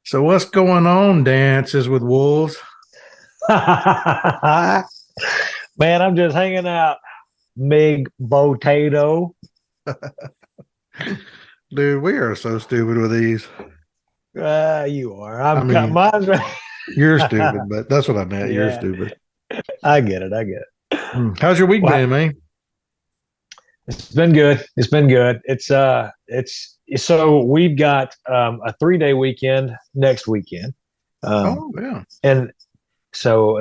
So what's going on, Dances with Wolves? Man, I'm just hanging out. Big potato. Dude, we are so stupid with these. You are. I I've got mean, mine's right. you're stupid, but that's what I meant. You're Yeah, stupid. I get it. I get it. How's your week Well, been, man? it's been good. It's been good. It's so we've got a 3 day weekend next weekend. Um, Oh, yeah. and so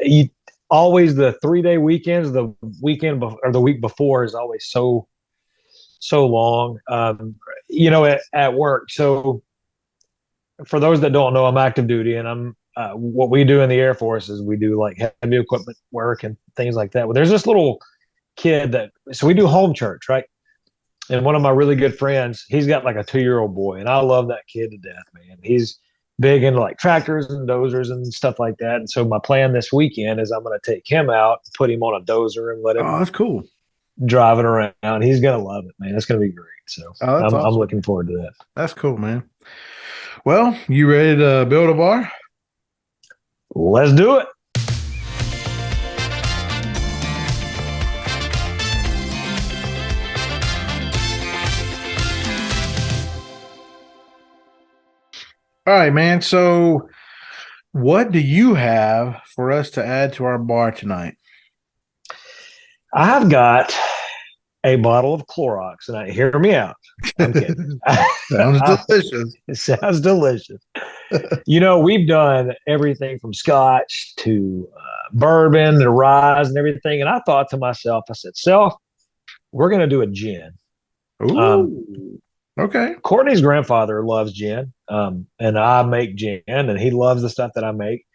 you always the 3 day weekends, the or the week before is always so long. At work. So for those that don't know, I'm active duty, and I'm what we do in the Air Force is we do like heavy equipment work and things like that. Well, there's this little kid so we do home church, right? And one of my really good friends, he's got like a 2-year-old boy, and I love that kid to death, man. He's big into like tractors and dozers and stuff like that. And so my plan this weekend is I'm going to take him out, put him on a dozer, and let Oh, him that's cool. drive it around. He's going to love it, man. It's going to be great. So Oh, that's I'm awesome. looking forward to that. That's cool, man. Well, you ready to build a bar? Let's do it. All right, man. So what do you have for us to add to our bar tonight? I've got a bottle of Clorox, and hear me out. I'm kidding. Sounds delicious. It sounds delicious. We've done everything from scotch to bourbon to rye and everything. And I thought to myself, I said, Self, we're going to do a gin. Ooh. Okay. Courtney's grandfather loves gin, and I make gin, and he loves the stuff that I make.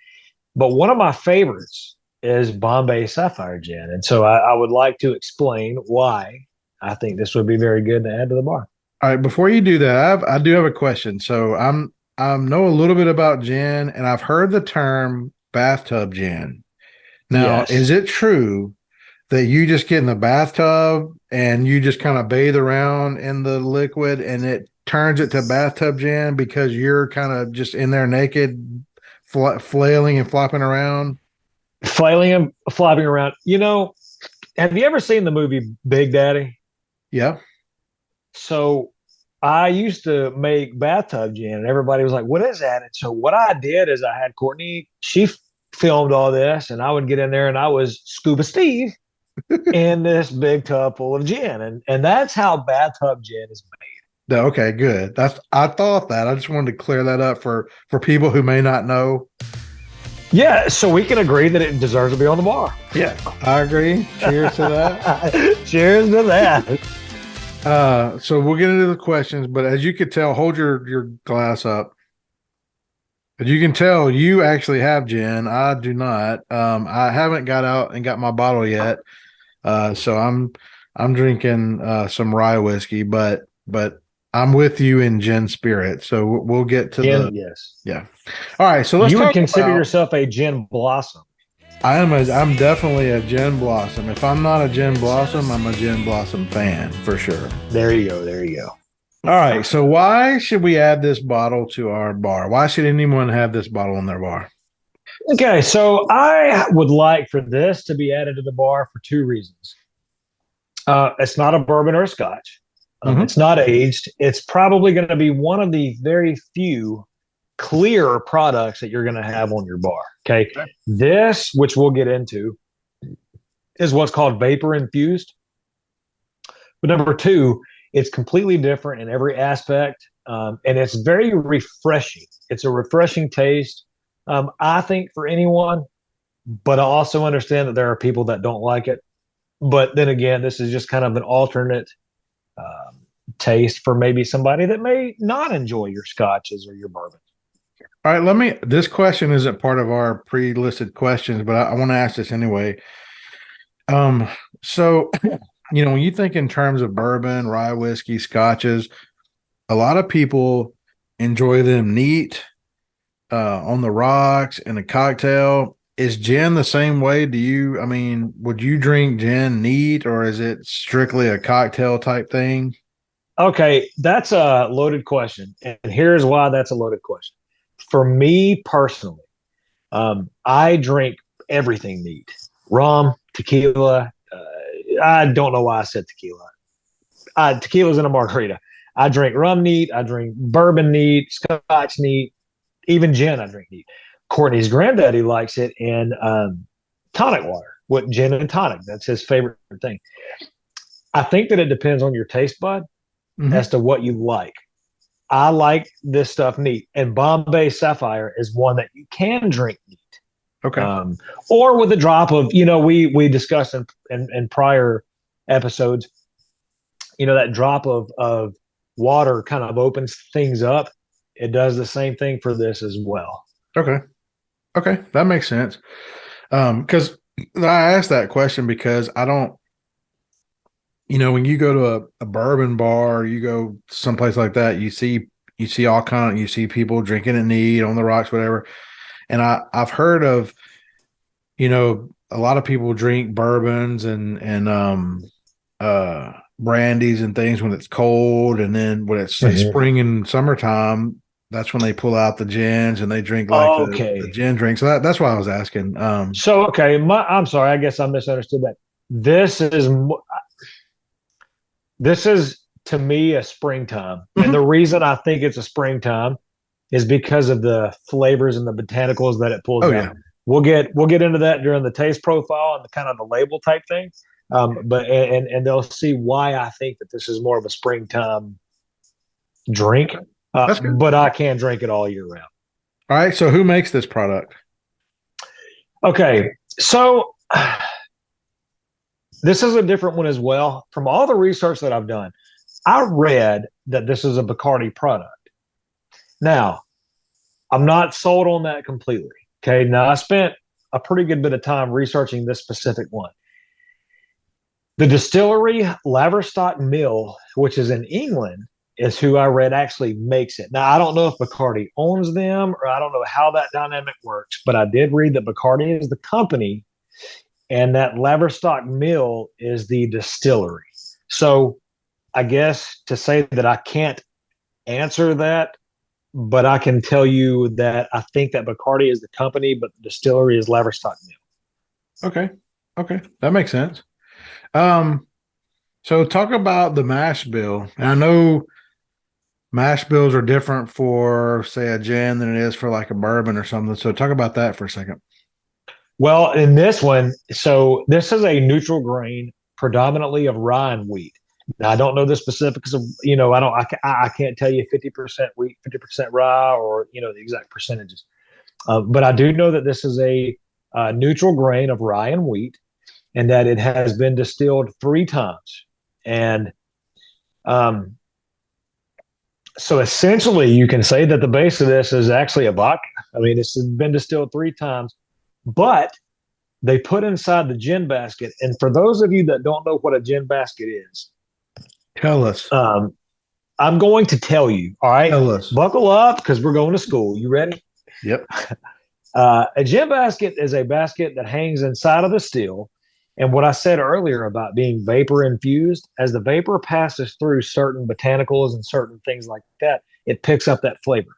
But one of my favorites is Bombay Sapphire gin. And so I would like to explain why I think this would be very good to add to the bar. All right. Before you do that, I do have a question. So I know a little bit about gin, and I've heard the term bathtub gin. Now, is Yes. it true that you just get in the bathtub and you just kind of bathe around in the liquid and it turns it to bathtub gin because you're kind of just in there naked, flailing and flopping around? Flailing and flopping around. Have you ever seen the movie Big Daddy? Yeah. So I used to make bathtub gin, and everybody was like, "What is that?" And so what I did is I had Courtney. She filmed all this, and I would get in there, and I was Scuba Steve in this big tub full of gin, and that's how bathtub gin is made. Okay, good. I thought that. I just wanted to clear that up for people who may not know. Yeah, so we can agree that it deserves to be on the bar. Yeah, I agree. Cheers to that. Cheers to that. So we'll get into the questions, but as you could tell, hold your glass up. As you can tell, you actually have gin. I do not. I haven't got out and got my bottle yet. So I'm drinking some rye whiskey, but I'm with you in gin spirit. So we'll get to Gin, yes. yeah. All right, so let's You would talk consider about. yourself a gin blossom. I'm definitely a gin blossom. If I'm not a gin blossom, I'm a gin blossom fan for sure. There you go. There you go. All right, so why should we add this bottle to our bar? Why should anyone have this bottle in their bar? Okay, so I would like for this to be added to the bar for two reasons. It's not a bourbon or a scotch. It's not aged. It's probably going to be one of the very few clear products that you're going to have on your bar. Okay. This, which we'll get into, is what's called vapor infused. But number two, it's completely different in every aspect. And it's very refreshing. It's a refreshing taste, I think, for anyone. But I also understand that there are people that don't like it. But then again, this is just kind of an alternate taste for maybe somebody that may not enjoy your scotches or your bourbon. All right, this question isn't part of our pre-listed questions, but I want to ask this anyway. So, when you think in terms of bourbon, rye whiskey, scotches, a lot of people enjoy them neat, on the rocks in a cocktail. Is gin the same way? Would you drink gin neat, or is it strictly a cocktail type thing? Okay, that's a loaded question, and here's why that's a loaded question. For me personally, I drink everything neat: rum, tequila. I don't know why I said tequila. Tequila's in a margarita. I drink rum neat. I drink bourbon neat, scotch neat, even gin. I drink neat. Courtney's granddaddy likes it in tonic water, with gin and tonic. That's his favorite thing. I think that it depends on your taste bud as Mm-hmm. to what you like. I like this stuff neat, and Bombay Sapphire is one that you can drink neat, Okay. um, or with a drop of, we discussed in prior episodes, that drop of water kind of opens things up. It does the same thing for this as well. Okay. Okay. That makes sense. Because I asked that question because I don't, when you go to a bourbon bar, you go someplace like that, you see all kind, you see people drinking it neat on the rocks, whatever. And I've heard of, a lot of people drink bourbons and brandies and things when it's cold, and then when it's say Mhm. spring and summertime, that's when they pull out the gins and they drink like the Okay. gin drink. So that's why I was asking. So, okay, I'm sorry. I guess I misunderstood that. This is this is to me a springtime, and the Mhm. reason I think it's a springtime is because of the flavors and the botanicals that it pulls Oh out. yeah. We'll get into that during the taste profile and the kind of the label type thing. But and they'll see why I think that this is more of a springtime drink. That's good. But I can drink it all year round. All right. So who makes this product? Okay, so this is a different one as well. From all the research that I've done, I read that this is a Bacardi product. Now, I'm not sold on that completely. Okay. Now, I spent a pretty good bit of time researching this specific one. The distillery, Laverstock Mill, which is in England, is who I read actually makes it. Now, I don't know if Bacardi owns them, or I don't know how that dynamic works, but I did read that Bacardi is the company and that Laverstock Mill is the distillery. So I guess to say that I can't answer that, but I can tell you that I think that Bacardi is the company, but the distillery is Laverstock Mill. Okay. Okay. That makes sense. Um, so talk about the mash bill. And I know mash bills are different for, say, a gin than it is for like a bourbon or something. So talk about that for a second. Well, in this one, so this is a neutral grain, predominantly of rye and wheat. Now, I don't know the specifics of, I can't tell you 50% wheat, 50% rye, or, the exact percentages. But I do know that this is a neutral grain of rye and wheat, and that it has been distilled 3 times. And um, so essentially, you can say that the base of this is actually a vodka. I mean, it's been distilled 3 times, but they put inside the gin basket. And for those of you that don't know what a gin basket is, Tell us. um, I'm going to tell you. All right, Tell us. buckle up because we're going to school. You ready? Yep. A gin basket is a basket that hangs inside of the still. And what I said earlier about being vapor infused, as the vapor passes through certain botanicals and certain things like that, it picks up that flavor.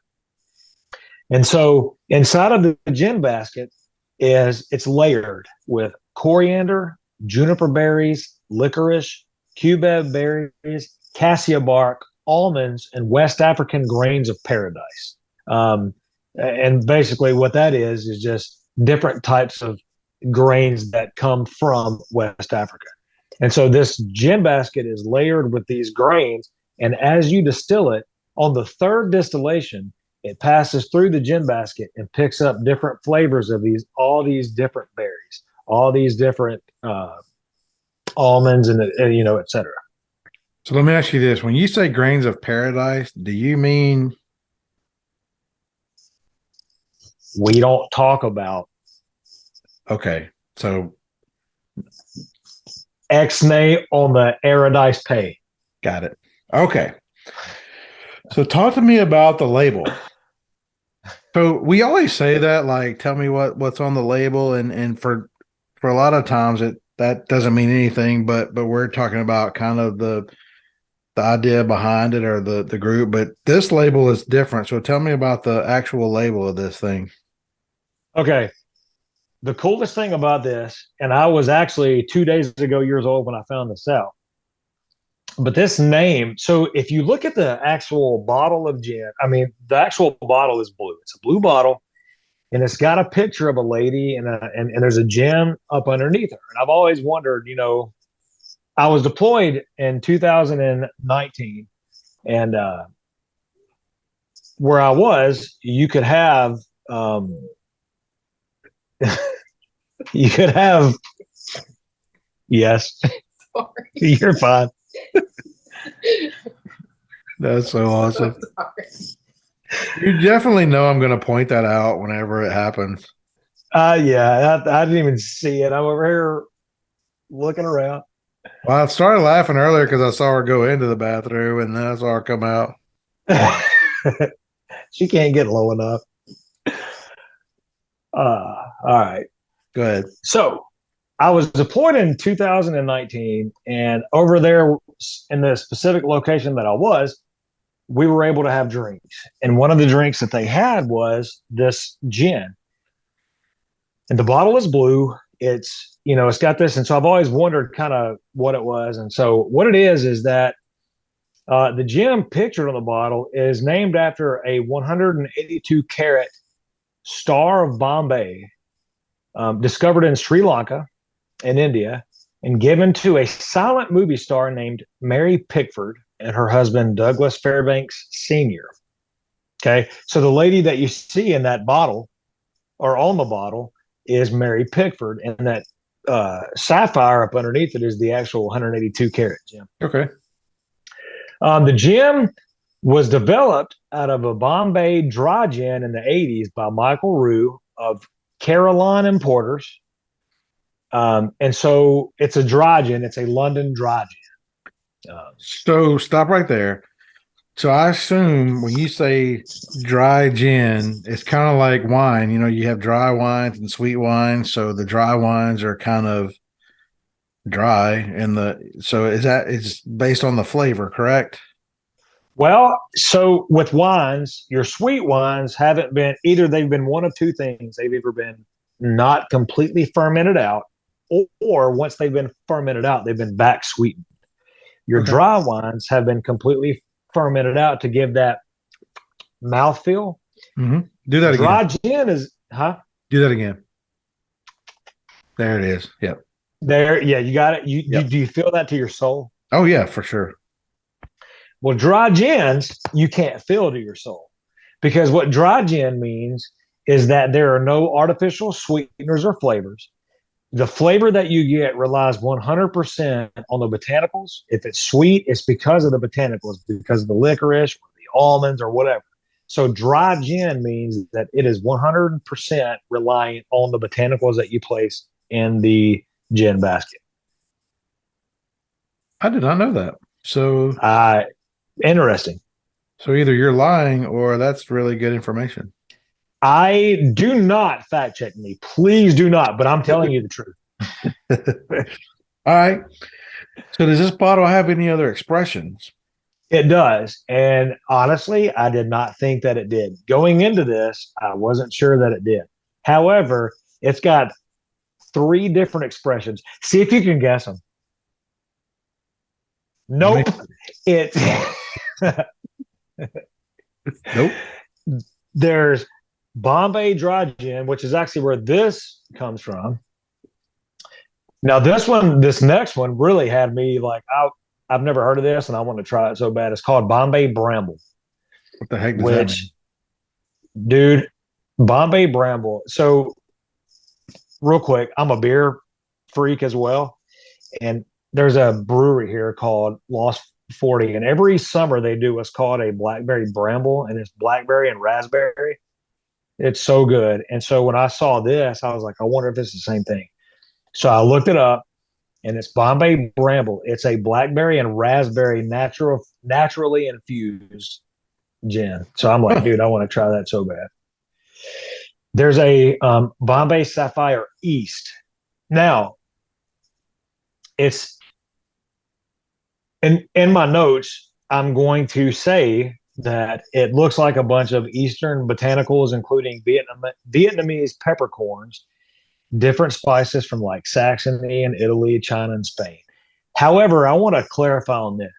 And so inside of the gin basket it's layered with coriander, juniper berries, licorice, cubeb berries, cassia bark, almonds, and West African grains of paradise. And basically, what that is just different types of grains that come from West Africa. And so this gin basket is layered with these grains. And as you distill it, on the third distillation, it passes through the gin basket and picks up different flavors of all these different berries, all these different almonds, and et cetera. So let me ask you this. When you say grains of paradise, do you mean We don't talk about okay? So X-nay on the Paradise Pay. got it. Okay. So talk to me about the label. So we always say that, like, tell me what's on the label, and for a lot of times that doesn't mean anything, but we're talking about kind of the idea behind it or the group, but this label is different. So tell me about the actual label of this thing. Okay. The coolest thing about this, and I was actually 2 days ago years old when I found this out, but this name, so if you look at the actual bottle of gin, I mean, the actual bottle is blue. It's a blue bottle, and it's got a picture of a lady, and there's a gin up underneath her. And I've always wondered, I was deployed in 2019, and where I was, you could have, you could have, yes, Sorry. you're fine. That's so awesome. Sorry. You definitely know I'm going to point that out whenever it happens. Yeah, I didn't even see it. I'm over here looking around. Well, I started laughing earlier because I saw her go into the bathroom and then I saw her come out. She can't get low enough. All right. Go ahead. So I was deployed in 2019, and over there in the specific location that I was, we were able to have drinks. And one of the drinks that they had was this gin. And the bottle is blue. It's got this. And so I've always wondered kind of what it was. And so what it is that the gin pictured on the bottle is named after a 182 carat Star of Bombay, discovered in Sri Lanka in India, and given to a silent movie star named Mary Pickford and her husband, Douglas Fairbanks Sr. Okay. So the lady that you see in that bottle or on the bottle is Mary Pickford, and that sapphire up underneath it is the actual 182 carat gem. Okay. The gem was developed out of a Bombay dry gin in the 80s by Michael Rue of Caroline Importers. And so it's a dry gin. It's a London dry gin. So stop right there. So I assume when you say dry gin, it's kind of like wine. You have dry wines and sweet wines. So the dry wines are kind of dry, and so it's based on the flavor, correct? Well, so with wines, your sweet wines haven't been either. They've been one of two things. They've either been not completely fermented out, or once they've been fermented out, they've been back sweetened. Your dry wines have been completely fermented out to give that mouthfeel. Mm-hmm. Do that dry again. Gin is, Do that again. There it is. Yep. There, yeah, you got it. Do you feel that to your soul? Oh yeah, for sure. Well, dry gins you can't feel to your soul, because what dry gin means is that there are no artificial sweeteners or flavors. The flavor that you get relies 100% on the botanicals. If it's sweet, it's because of the botanicals, because of the licorice or the almonds or whatever. So dry gin means that it is 100% reliant on the botanicals that you place in the gin basket. I did not know that. So interesting. So either you're lying or that's really good information. I do not fact check me. Please do not, but I'm telling you the truth. All right. So does this bottle have any other expressions? It does. And honestly, I did not think that it did. Going into this, I wasn't sure that it did. However, it's got 3 different expressions. See if you can guess them. Nope. Nope. There's Bombay dry gin, which is actually where this comes from. Now, this next one really had me like, I've never heard of this and I want to try it so bad. It's called Bombay Bramble. What the heck does that mean? Dude, Bombay Bramble. So, real quick, I'm a beer freak as well. And there's a brewery here called Lost 40. And every summer they do what's called a blackberry bramble, and it's blackberry and raspberry. It's so good. And so when I saw this, I was like, I wonder if it's the same thing. So I looked it up, and it's Bombay Bramble. It's a blackberry and raspberry naturally infused gin. So I'm like, dude, I want to try that so bad. There's a Bombay Sapphire East. Now, it's in my notes, I'm going to say that it looks like a bunch of Eastern botanicals, including Vietnamese peppercorns, different spices from like Saxony and Italy, China, and Spain. However, I want to clarify on this.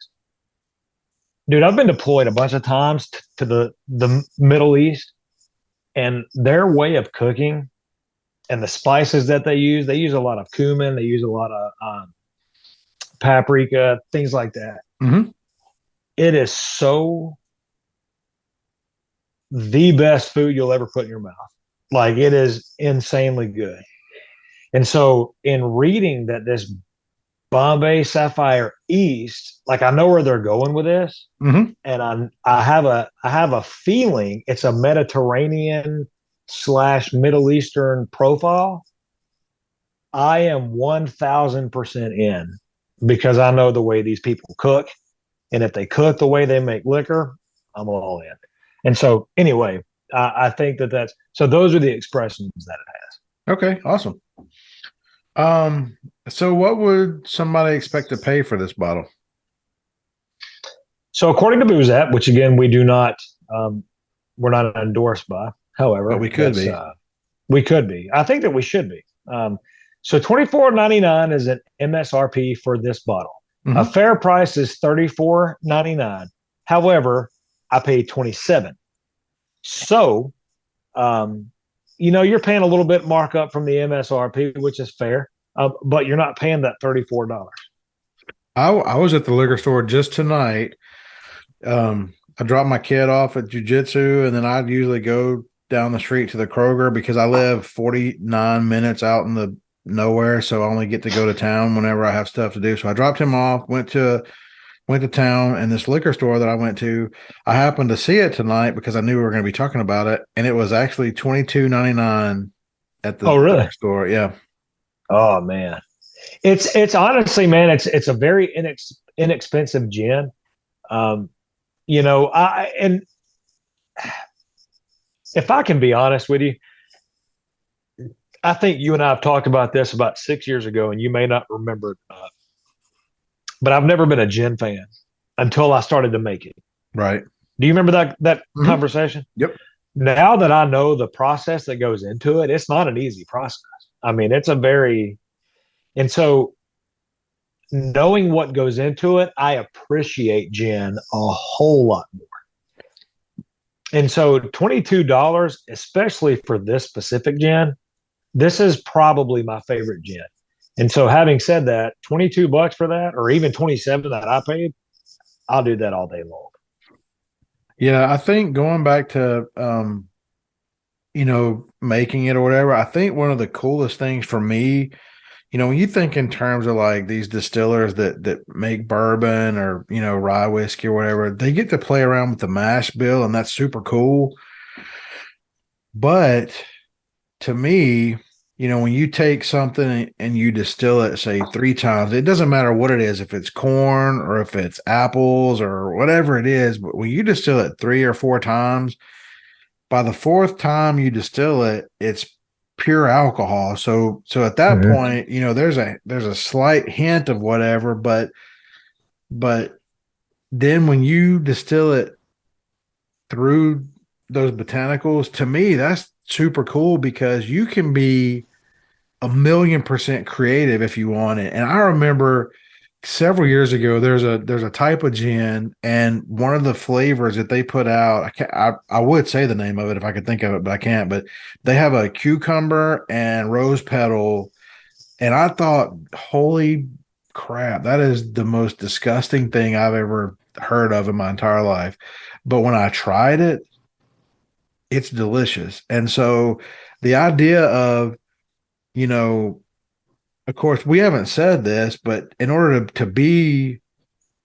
Dude, I've been deployed a bunch of times to the Middle East, and their way of cooking and the spices that they use a lot of cumin, they use a lot of paprika, things like that. Mm-hmm. It is so the best food you'll ever put in your mouth. Like it is insanely good. And so in reading that this Bombay Sapphire East, like I know where they're going with this, Mm-hmm. and I have a feeling it's a Mediterranean / Middle Eastern profile. I am 1,000% in because I know the way these people cook, and if they cook the way they make liquor, I'm all in. And so anyway, I think that's so. Those are the expressions that it has. Okay, awesome. So what would somebody expect to pay for this bottle? So according to Booze App, which again we do not, we're not endorsed by. However, But we could be. We could be. I think that we should be. So $24.99 is an MSRP for this bottle. Mm-hmm. A fair price is $34.99. However, I paid $27. So, you're paying a little bit markup from the MSRP, which is fair, but you're not paying that $34. I was at the liquor store just tonight. I dropped my kid off at jiu-jitsu, and then I'd usually go down the street to the Kroger because I live 49 minutes out in the nowhere, so I only get to go to town whenever I have stuff to do. So I dropped him off, went to town, and this liquor store that I went to, I happened to see it tonight because I knew we were going to be talking about it, and it was actually $22.99 at the liquor store. Yeah. Oh man, it's honestly, man, it's a very inexpensive gin. And if I can be honest with you, I think you and I have talked about this about 6 years ago, and you may not remember, but I've never been a gin fan until I started to make it. Right. Do you remember that Mm-hmm. conversation? Yep. Now that I know the process that goes into it, it's not an easy process. I mean, and so knowing what goes into it, I appreciate gin a whole lot more. And so $22, especially for this specific gin, this is probably my favorite gin. And so having said that, $22 for that, or even 27 that I paid, I'll do that all day long. Yeah, I think going back to making it or whatever, I think one of the coolest things for me, when you think in terms of like these distillers that make bourbon or, rye whiskey or whatever, they get to play around with the mash bill, and that's super cool. But to me, when you take something and you distill it, say 3 times, it doesn't matter what it is, if it's corn or if it's apples or whatever it is, but when you distill it 3 or 4 times, by the 4th time you distill it, it's pure alcohol. So at that point, there's a slight hint of whatever, but then when you distill it through those botanicals, to me, that's super cool because you can be 1,000,000% creative if you want it. And I remember several years ago, there's a type of gin, and one of the flavors that they put out, I would say the name of it if I could think of it, but I can't. But they have a cucumber and rose petal, and I thought, holy crap, that is the most disgusting thing I've ever heard of in my entire life. But when I tried it, it's delicious. And so the idea of, of course, we haven't said this, but in order to be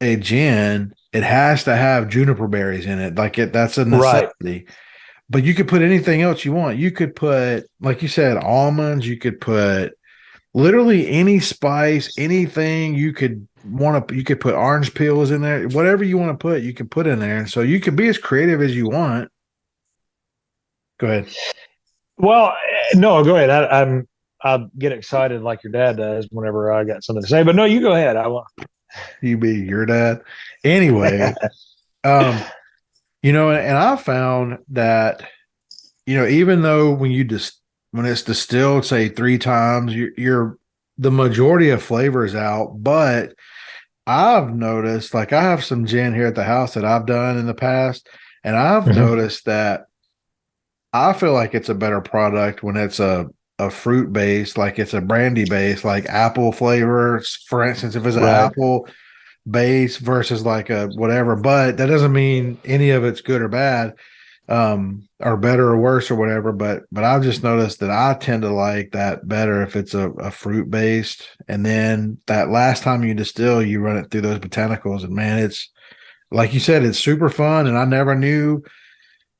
a gin, it has to have juniper berries in it. That's a necessity. Right. But you could put anything else you want. You could put, like you said, almonds. You could put literally any spice, anything you could want to. You could put orange peels in there. Whatever you want to put, you can put in there. And so you could be as creative as you want. Go ahead. Well, no, go ahead. I get excited like your dad does whenever I got something to say. But no, you go ahead. You be your dad. Anyway, and I found that, even though when it's distilled, say 3 times, you're the majority of flavors out, but I've noticed, like I have some gin here at the house that I've done in the past, and I've noticed that I feel like it's a better product when it's a fruit base, like it's a brandy base, like apple flavor. For instance, if it's an Right. apple base versus like a whatever, but that doesn't mean any of it's good or bad, or better or worse or whatever. But I've just noticed that I tend to like that better if it's a fruit based. And then that last time you distill, you run it through those botanicals, and man, it's like you said, it's super fun. And I never knew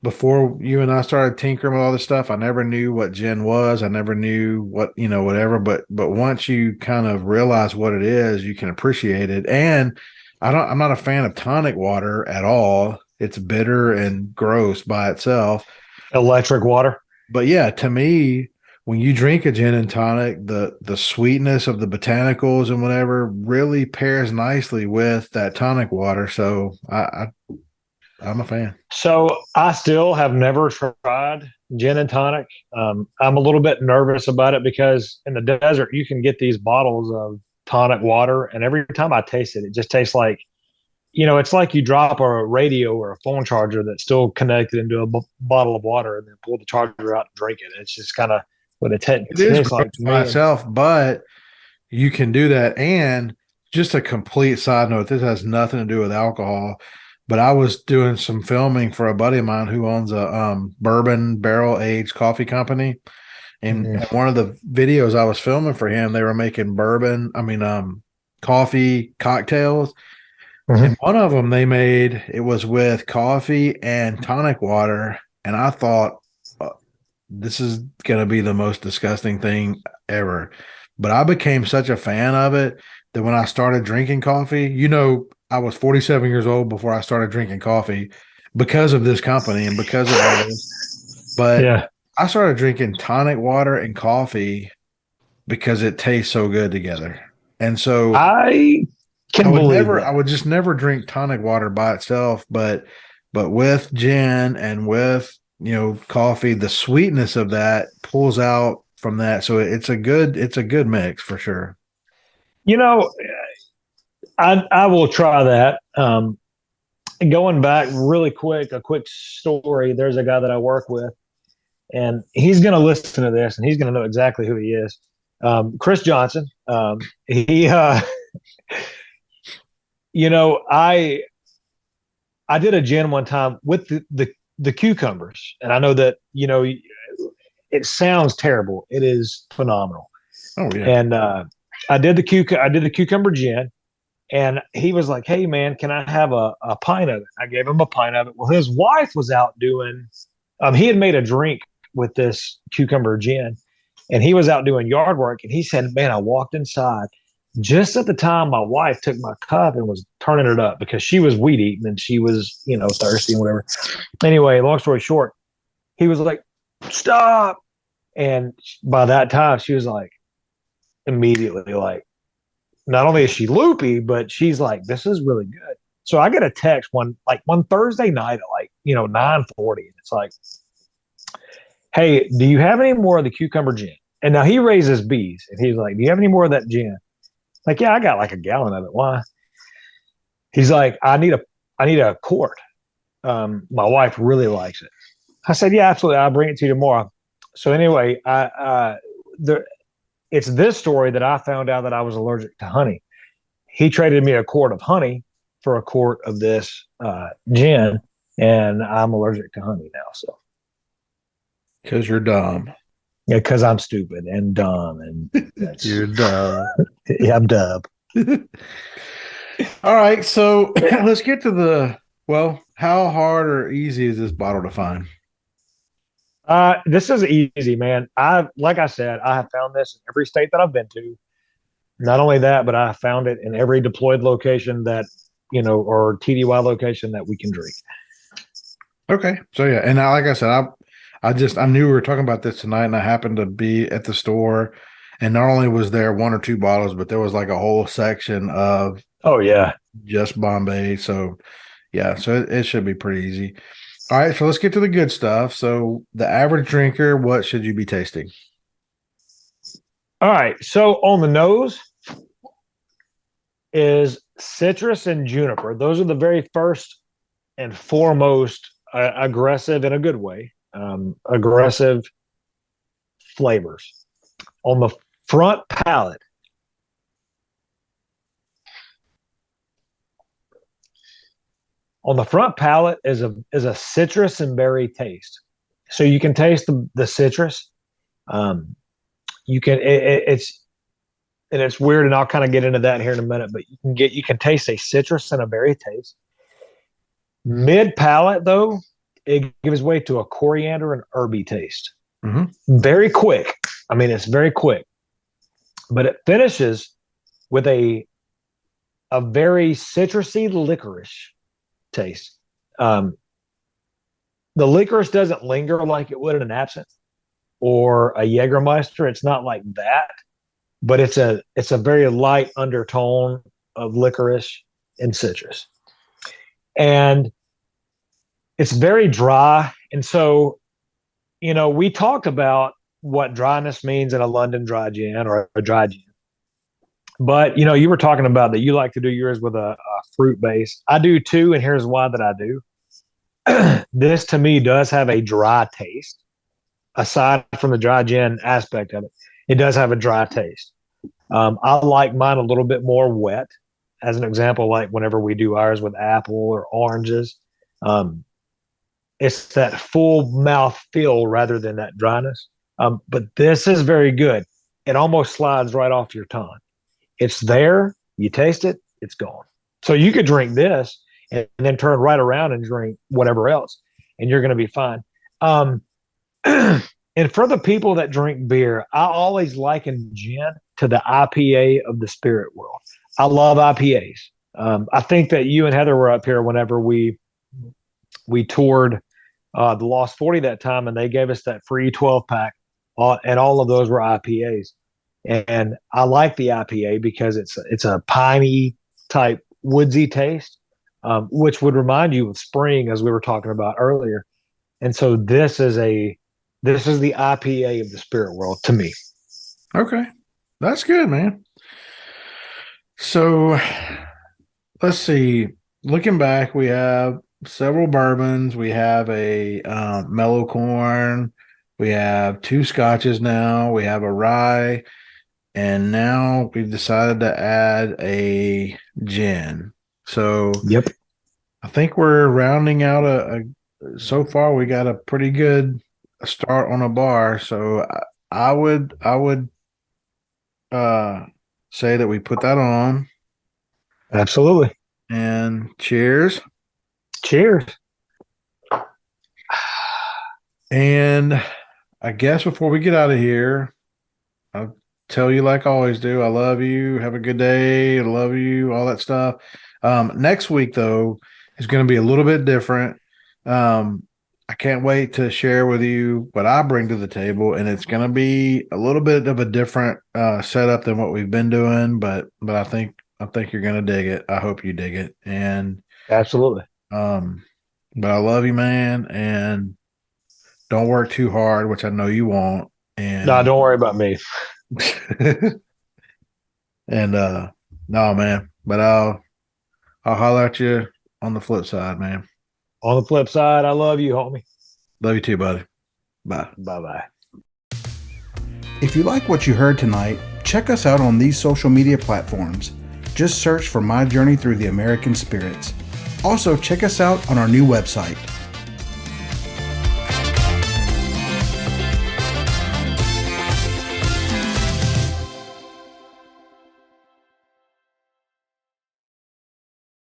before you and I started tinkering with all this stuff, I never knew what gin was. I never knew what, whatever. But once you kind of realize what it is, you can appreciate it. And I'm not a fan of tonic water at all. It's bitter and gross by itself. Electric water. But yeah, to me, when you drink a gin and tonic, the sweetness of the botanicals and whatever really pairs nicely with that tonic water. So I'm a fan. So I still have never tried gin and tonic. I'm a little bit nervous about it because in the desert you can get these bottles of tonic water, and every time I taste it, it just tastes like, it's like you drop a radio or a phone charger that's still connected into a bottle of water, and then pull the charger out and drink it. It's just kind of what it tastes like to me. Myself, but you can do that. And just a complete side note, this has nothing to do with alcohol. But I was doing some filming for a buddy of mine who owns a bourbon barrel aged coffee company. And one of the videos I was filming for him, they were making coffee cocktails. And one of them it was with coffee and tonic water. And I thought, this is going to be the most disgusting thing ever. But I became such a fan of it that when I started drinking coffee, I was 47 years old before I started drinking coffee because of this company and because of all this. But yeah, I started drinking tonic water and coffee because it tastes so good together. And so I would just never drink tonic water by itself, but with gin and with, coffee, the sweetness of that pulls out from that. So it's a good mix for sure. I will try that. Going back really quick, a quick story. There's a guy that I work with, and he's going to listen to this, and he's going to know exactly who he is. Chris Johnson. He, I did a gin one time with the cucumbers, and I know that it sounds terrible. It is phenomenal. Oh yeah. And I did the cucumber gin. And he was like, "Hey, man, can I have a pint of it?" I gave him a pint of it. Well, his wife was out doing, he had made a drink with this cucumber gin, and he was out doing yard work. And he said, "Man, I walked inside just at the time my wife took my cup and was turning it up because she was weed eating and she was, thirsty and whatever." Anyway, long story short, he was like, "Stop." And by that time, she was like, immediately like, not only is she loopy, but she's like, "This is really good." So I get a text one Thursday night at 9:40, and it's like, "Hey, do you have any more of the cucumber gin?" And now he raises bees, and he's like, "Do you have any more of that gin?" Like, "Yeah, I got like a gallon of it." "Why?" He's like, I need a quart. My wife really likes it." I said, "Yeah, absolutely. I'll bring it to you tomorrow." So anyway, it's this story that I found out that I was allergic to honey. He traded me a quart of honey for a quart of this gin, and I'm allergic to honey now. So, because you're dumb. Yeah, because I'm stupid and dumb, and you're dumb. Yeah, I'm dumb. All right, so let's get to how hard or easy is this bottle to find? This is easy, man. Like I said, I have found this in every state that I've been to. Not only that, but I found it in every deployed location that, or TDY location that we can drink. Okay. So yeah. And like I said, I knew we were talking about this tonight, and I happened to be at the store, and not only was there 1 or 2 bottles, but there was like a whole section of Oh yeah. just Bombay. So yeah, so it should be pretty easy. All right, so let's get to the good stuff. So the average drinker, what should you be tasting? All right. So on the nose is citrus and juniper. Those are the very first and foremost aggressive in a good way, aggressive flavors. On the front palate, is a citrus and berry taste. So you can taste the citrus. You can it's weird, and I'll kind of get into that here in a minute. But you can taste a citrus and a berry taste. Mid palate though, it gives way to a coriander and herby taste. Mm-hmm. Very quick. I mean, it's very quick, but it finishes with a very citrusy licorice taste. The licorice doesn't linger like it would in an absinthe or a Jägermeister. It's not like that, but it's a very light undertone of licorice and citrus, and it's very dry. And so, we talked about what dryness means in a London dry gin or a dry gin. But, you were talking about that you like to do yours with a fruit base. I do too, and here's why that I do. This, to me, does have a dry taste. Aside from the dry gin aspect of it, it does have a dry taste. I like mine a little bit more wet. As an example, like whenever we do ours with apple or oranges, it's that full mouth feel rather than that dryness. But this is very good. It almost slides right off your tongue. It's there. You taste it. It's gone. So you could drink this and then turn right around and drink whatever else, and you're going to be fine. And for the people that drink beer, I always liken gin to the IPA of the spirit world. I love IPAs. I think that you and Heather were up here whenever we toured the Lost 40 that time, and they gave us that free 12-pack, and all of those were IPAs. And I like the IPA because it's a piney type woodsy taste, which would remind you of spring, as we were talking about earlier. And so this is the IPA of the spirit world to me. Okay, that's good, man. So let's see. Looking back, we have several bourbons. We have a mellow corn. We have 2 scotches now. We have a rye. And now we've decided to add a gin. So Yep. I think we're rounding out so far we got a pretty good start on a bar. So I would say that we put that on. Absolutely. And cheers. Cheers. And I guess before we get out of here, I'll tell you like I always do, I love you. Have a good day. I love you. All that stuff. Next week, though, is going to be a little bit different. I can't wait to share with you what I bring to the table, and it's going to be a little bit of a different setup than what we've been doing, but I think you're going to dig it. I hope you dig it. And absolutely. But I love you, man, and don't work too hard, which I know you won't. And no, don't worry about me. And no, man, but I'll holler at you on the flip side, man. On the flip side, I love you, homie. Love you too, buddy. Bye. Bye-bye. If you like what you heard tonight, check us out on these social media platforms. Just search for My Journey Through the American Spirits. Also, check us out on our new website,